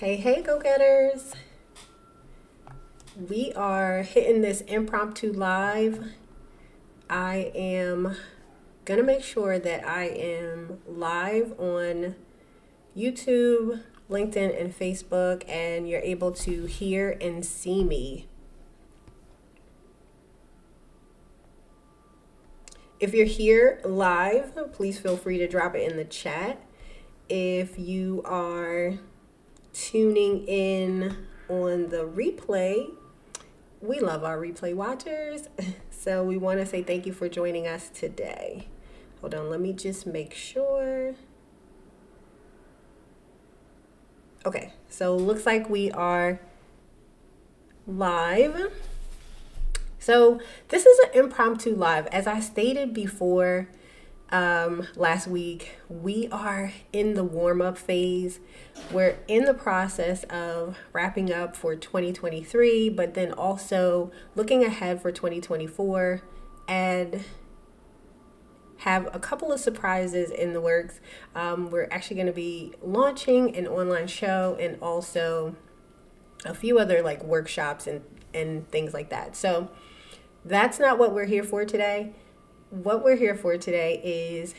Hey, go-getters. We are hitting this impromptu live. I am going to make sure that I am live on YouTube, LinkedIn, and Facebook, and you're able to hear and see me. If you're here live, please feel free to drop it in the chat. If you are tuning in on the replay, we love our replay watchers. So we want to say thank you for joining us today. Hold on, let me just make sure. Okay, so looks like we are live. So this is an impromptu live. As I stated before, last week, we are in the warm-up phase. We're in the process of wrapping up for 2023, but then also looking ahead for 2024 and have a couple of surprises in the works. We're actually going to be launching an online show and also a few other like workshops and things like that. So that's not what we're here for today. What we're here for today is,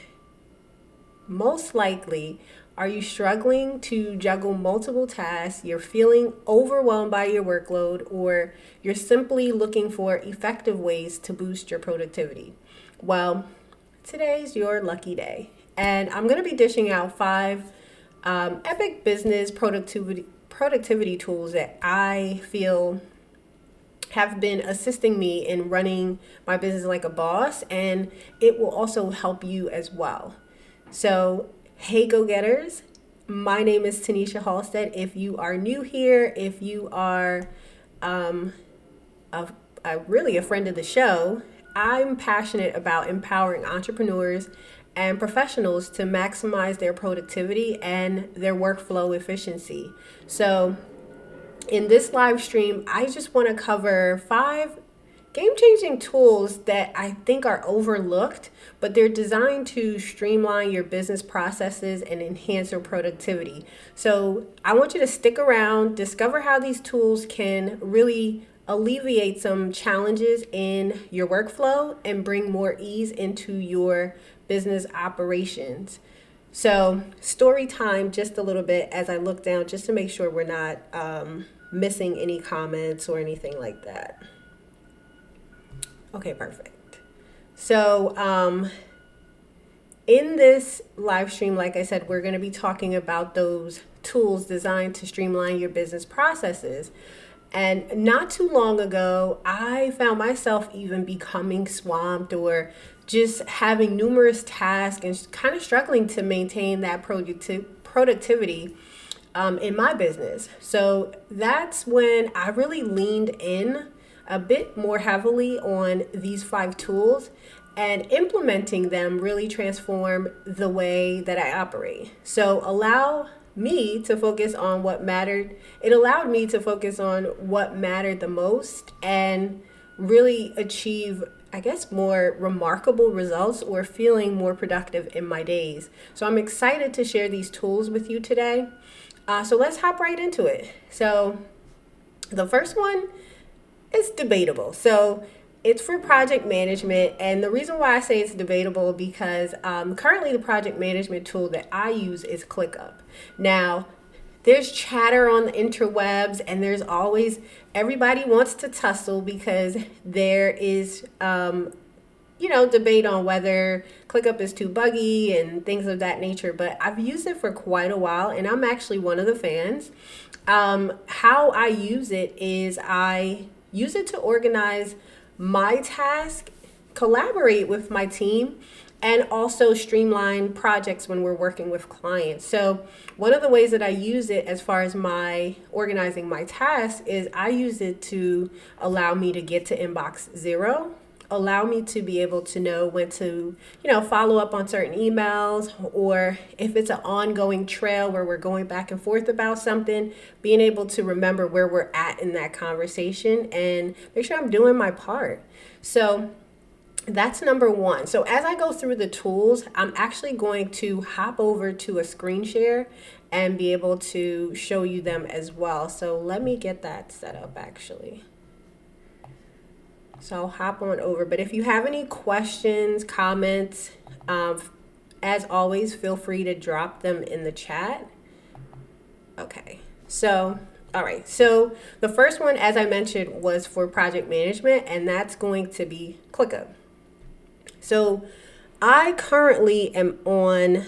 most likely, are you struggling to juggle multiple tasks? You're feeling overwhelmed by your workload, or you're simply looking for effective ways to boost your productivity? Well, today's your lucky day. And I'm going to be dishing out 5 epic business productivity tools that I feel have been assisting me in running my business like a boss, and it will also help you as well. So, hey go-getters, my name is Tanisha Halstead. If you are new here, if you are really a friend of the show, I'm passionate about empowering entrepreneurs and professionals to maximize their productivity and their workflow efficiency. So in this live stream, I just want to cover 5 game-changing tools that I think are overlooked, but they're designed to streamline your business processes and enhance your productivity. So I want you to stick around, discover how these tools can really alleviate some challenges in your workflow and bring more ease into your business operations. So story time just a little bit as I look down just to make sure we're not missing any comments or anything like that. Okay, perfect. So in this live stream, like I said, we're going to be talking about those tools designed to streamline your business processes. And not too long ago, I found myself even becoming swamped or just having numerous tasks and kind of struggling to maintain that productivity in my business. So that's when I really leaned in a bit more heavily on these 5 tools, and implementing them really transformed the way that I operate. So allow me to focus on what mattered. It allowed me to focus on what mattered the most and really achieve, I guess, more remarkable results or feeling more productive in my days. So I'm excited to share these tools with you today. So let's hop right into it. So the first one is debatable. So it's for project management. And the reason why I say it's debatable because currently the project management tool that I use is ClickUp. Now, there's chatter on the interwebs and there's always, everybody wants to tussle because there is, debate on whether ClickUp is too buggy and things of that nature. But I've used it for quite a while and I'm actually one of the fans. How I use it is I use it to organize my task, collaborate with my team, and also streamline projects when we're working with clients. So one of the ways that I use it as far as my organizing my tasks is I use it to allow me to get to inbox 0, allow me to be able to know when to, follow up on certain emails, or if it's an ongoing trail where we're going back and forth about something, being able to remember where we're at in that conversation and make sure I'm doing my part. So That's number one. So as I go through the tools, I'm actually going to hop over to a screen share and be able to show you them as well. So let me get that set up actually. So I'll hop on over. But if you have any questions, comments, as always, feel free to drop them in the chat. Okay. So, all right. So the first one, as I mentioned, was for project management, and that's going to be ClickUp. So I currently am on,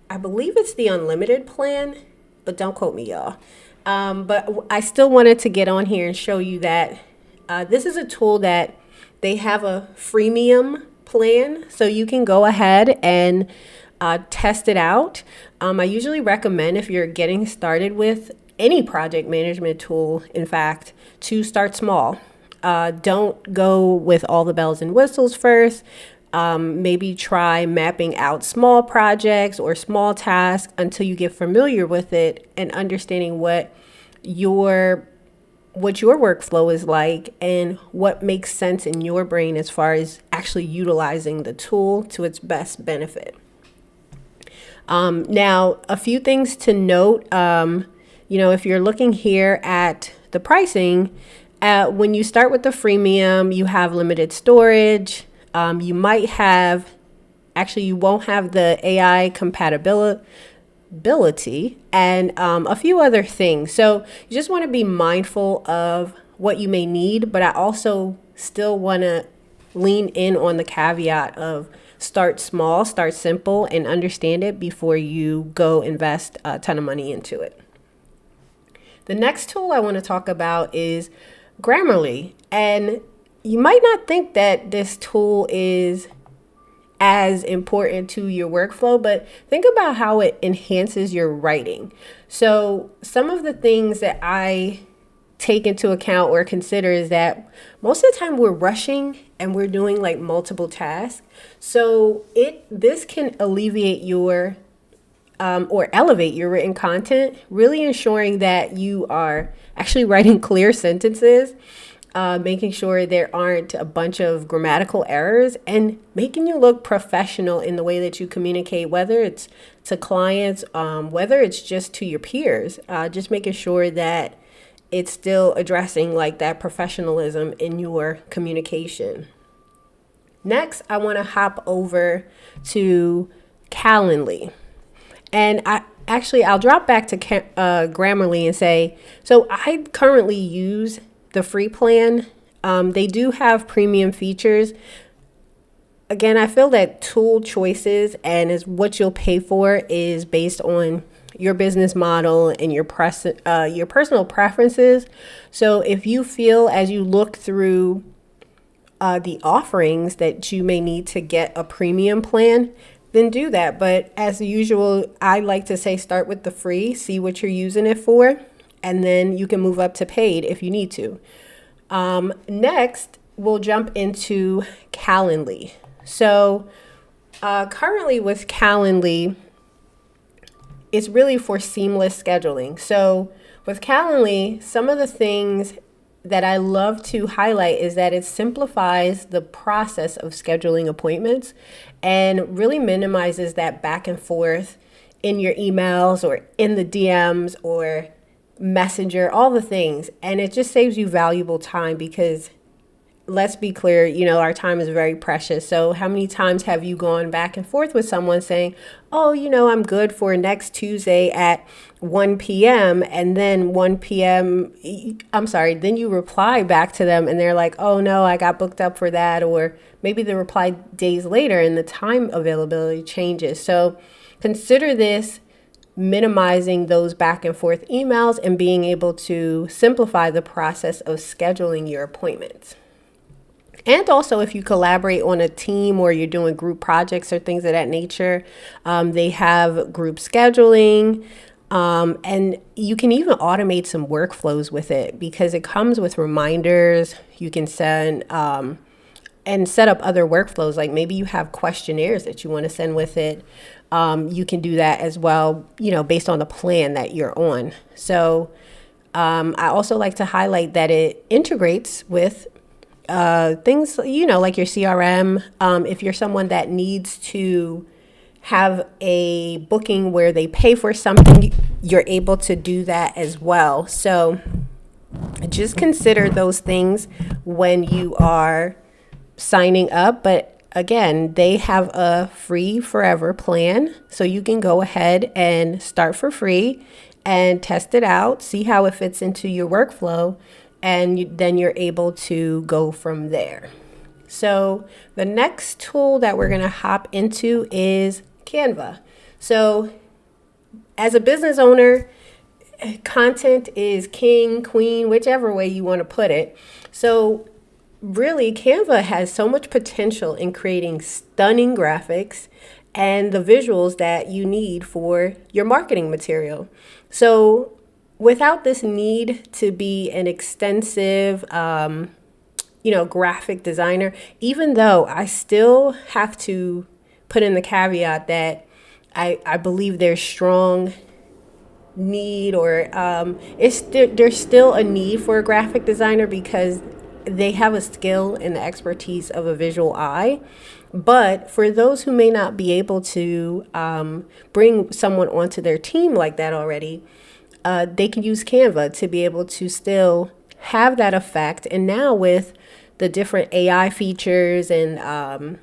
I believe it's the unlimited plan, but don't quote me, y'all. But I still wanted to get on here and show you that this is a tool that they have a freemium plan, so you can go ahead and test it out. I usually recommend, if you're getting started with any project management tool, in fact, to start small. Don't go with all the bells and whistles first. Maybe try mapping out small projects or small tasks until you get familiar with it and understanding what your workflow is like and what makes sense in your brain as far as actually utilizing the tool to its best benefit. Now, a few things to note, if you're looking here at the pricing, when you start with the freemium, you have limited storage. You won't have the AI compatibility and a few other things. So you just want to be mindful of what you may need, but I also still want to lean in on the caveat of start small, start simple, and understand it before you go invest a ton of money into it. The next tool I want to talk about is Grammarly. And you might not think that this tool is as important to your workflow, but think about how it enhances your writing. So some of the things that I take into account or consider is that most of the time we're rushing and we're doing like multiple tasks. So this can alleviate your or elevate your written content, really ensuring that you are actually writing clear sentences, making sure there aren't a bunch of grammatical errors, and making you look professional in the way that you communicate, whether it's to clients, whether it's just to your peers, just making sure that it's still addressing like that professionalism in your communication. Next, I want to hop over to Calendly. And I'll drop back to Grammarly and say, so I currently use the free plan. They do have premium features. Again, I feel that tool choices and is what you'll pay for is based on your business model and your personal preferences. So if you feel as you look through the offerings that you may need to get a premium plan, then do that. But as usual, I like to say start with the free, see what you're using it for, and then you can move up to paid if you need to. Next, we'll jump into Calendly. So currently with Calendly, it's really for seamless scheduling. So with Calendly, some of the things that I love to highlight is that it simplifies the process of scheduling appointments and really minimizes that back and forth in your emails or in the DMs or Messenger, all the things. And it just saves you valuable time because let's be clear, our time is very precious. So how many times have you gone back and forth with someone saying, oh, I'm good for next Tuesday at 1 p.m. And then then you reply back to them and they're like, oh no, I got booked up for that. Or maybe they reply days later and the time availability changes. So consider this minimizing those back and forth emails and being able to simplify the process of scheduling your appointments. And also, if you collaborate on a team or you're doing group projects or things of that nature, they have group scheduling, and you can even automate some workflows with it because it comes with reminders. You can send and set up other workflows, like maybe you have questionnaires that you want to send with it. You can do that as well, based on the plan that you're on. So I also like to highlight that it integrates with things, like your CRM. If you're someone that needs to have a booking where they pay for something, you're able to do that as well. So just consider those things when you are signing up. But again, they have a free forever plan. So you can go ahead and start for free and test it out, see how it fits into your workflow, and then you're able to go from there. So the next tool that we're going to hop into is Canva. So as a business owner, content is king, queen, whichever way you want to put it. So really, Canva has so much potential in creating stunning graphics and the visuals that you need for your marketing material. So without this need to be an extensive, graphic designer, even though I still have to put in the caveat that I believe there's strong need, or there's still a need for a graphic designer because they have a skill and the expertise of a visual eye. But for those who may not be able to bring someone onto their team like that already, they can use Canva to be able to still have that effect. And now with the different AI features and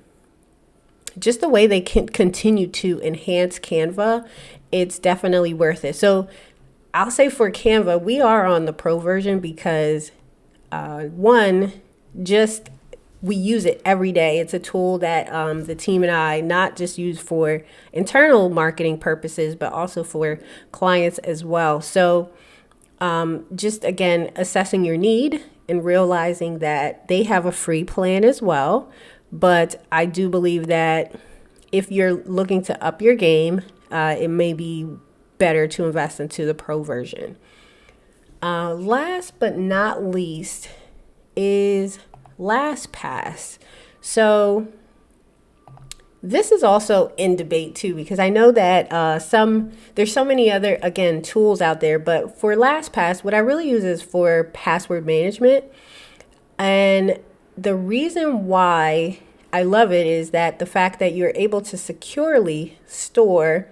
just the way they can continue to enhance Canva, it's definitely worth it. So I'll say for Canva, we are on the pro version because we use it every day. It's a tool that the team and I not just use for internal marketing purposes, but also for clients as well. So just again, assessing your need and realizing that they have a free plan as well. But I do believe that if you're looking to up your game, it may be better to invest into the pro version. Last but not least is LastPass. So this is also in debate too, because I know that there's so many other, again, tools out there, but for LastPass, what I really use is for password management. And the reason why I love it is that the fact that you're able to securely store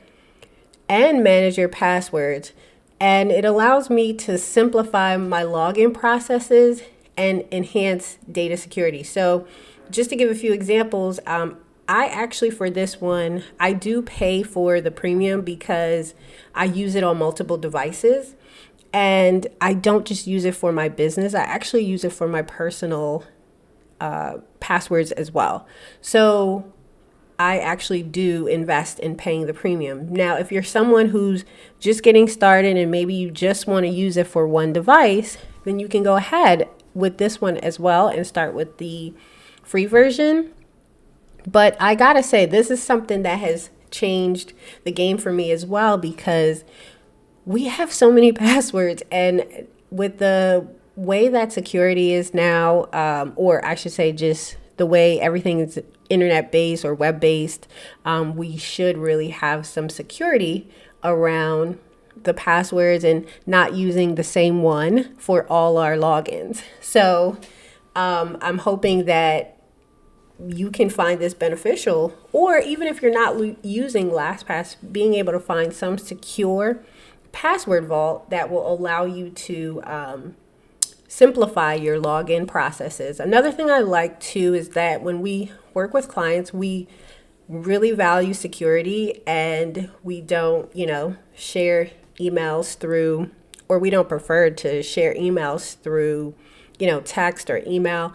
and manage your passwords, and it allows me to simplify my login processes and enhance data security. So just to give a few examples, I actually, for this one, I do pay for the premium because I use it on multiple devices, and I don't just use it for my business. I actually use it for my personal passwords as well. So I actually do invest in paying the premium. Now, if you're someone who's just getting started and maybe you just want to use it for one device, then you can go ahead with this one as well and start with the free version. But I gotta say, this is something that has changed the game for me as well, because we have so many passwords, and with the way that security is now, or I should say just the way everything is internet based or web based, we should really have some security around the passwords and not using the same one for all our logins. So I'm hoping that you can find this beneficial, or even if you're not using LastPass, being able to find some secure password vault that will allow you to simplify your login processes. Another thing I like too is that when we work with clients, we really value security, and we don't, share emails through, or we don't prefer to share emails through, text or email.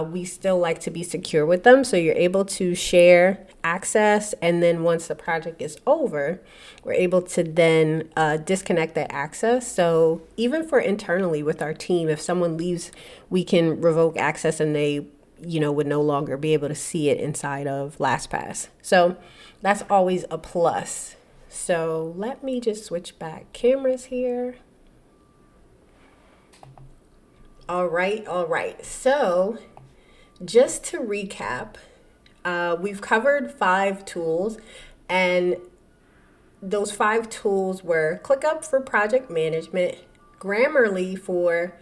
We still like to be secure with them. So you're able to share access, and then once the project is over, we're able to then disconnect that access. So even for internally with our team, if someone leaves, we can revoke access and they would no longer be able to see it inside of LastPass. So that's always a plus. So let me just switch back cameras here. All right. So just to recap, we've covered 5 tools, and those 5 tools were ClickUp for project management, Grammarly for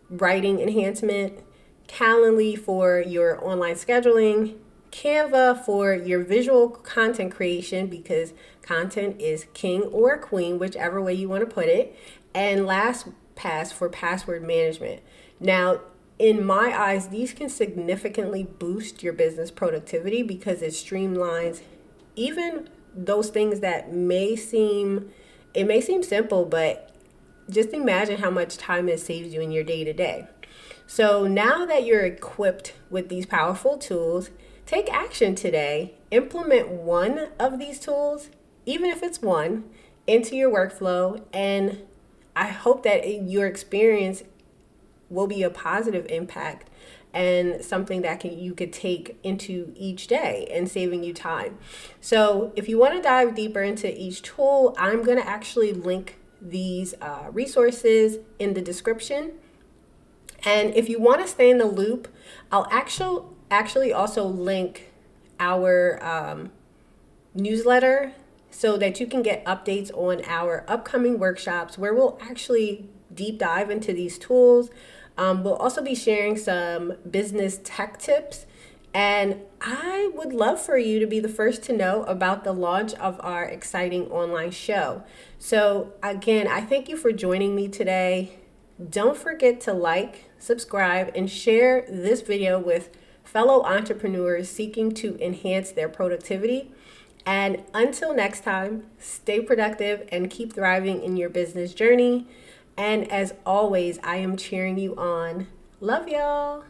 writing enhancement, Calendly for your online scheduling, Canva for your visual content creation, because content is king or queen, whichever way you want to put it, and LastPass for password management. Now, in my eyes, these can significantly boost your business productivity because it streamlines even those things that may seem simple, but just imagine how much time it saves you in your day to day. So now that you're equipped with these powerful tools, take action today. Implement one of these tools, even if it's one, into your workflow. And I hope that your experience will be a positive impact and something that you could take into each day and saving you time. So if you want to dive deeper into each tool, I'm going to actually link these resources in the description. And if you want to stay in the loop, I'll actually also link our newsletter so that you can get updates on our upcoming workshops where we'll actually deep dive into these tools. We'll also be sharing some business tech tips. And I would love for you to be the first to know about the launch of our exciting online show. So again, I thank you for joining me today. Don't forget to like, subscribe, and share this video with fellow entrepreneurs seeking to enhance their productivity. And until next time, stay productive and keep thriving in your business journey. And as always, I am cheering you on. Love y'all.